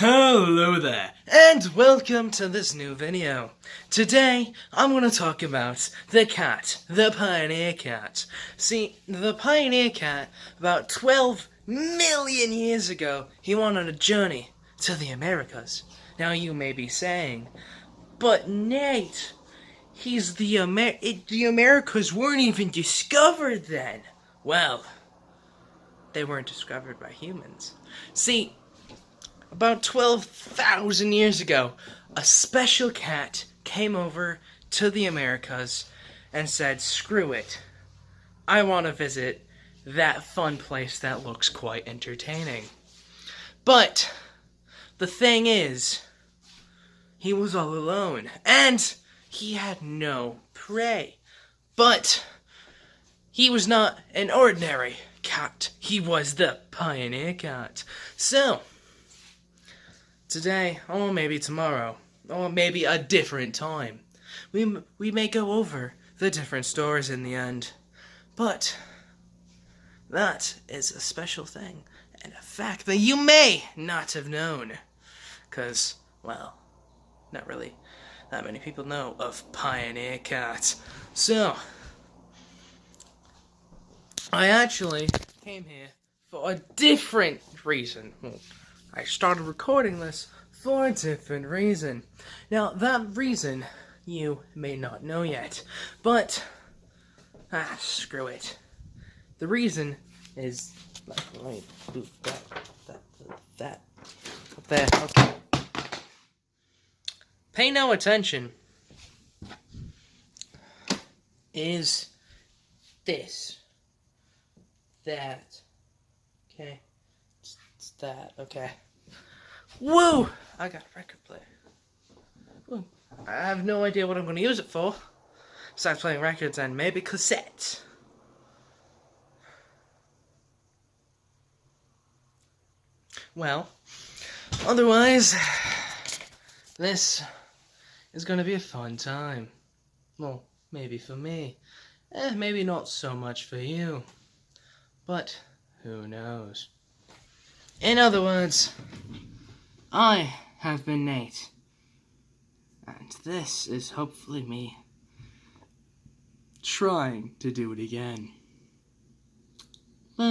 Hello there, and welcome to this new video. Today, I'm going to talk about the cat, the Pioneer Cat. See, the Pioneer Cat, about 12 million years ago, he went on a journey to the Americas. Now you may be saying, but Nate, the Americas weren't even discovered then. Well, they weren't discovered by humans. See, about 12,000 years ago, a special cat came over to the Americas and said, screw it, I want to visit that fun place that looks quite entertaining. But the thing is, he was all alone, and he had no prey. But he was not an ordinary cat, he was the Pioneer Cat. So, today, or maybe tomorrow, or maybe a different time, we may go over the different stories in the end. But that is a special thing, and a fact that you may not have known. Because, well, not really that many people know of Pioneer Cats. So, I actually came here for a different reason. Well, I started recording this for a different reason. Now, that reason you may not know yet, but screw it. The reason is, let me move that up there. Okay. Pay no attention. Is this, that, okay? It's that, okay. Woo! I got a record player. Woo. I have no idea what I'm going to use it for, besides playing records and maybe cassettes. Well, otherwise, this is going to be a fun time. Well, maybe for me. Maybe not so much for you. But who knows? In other words, I have been Nate, and this is hopefully me trying to do it again. Bye.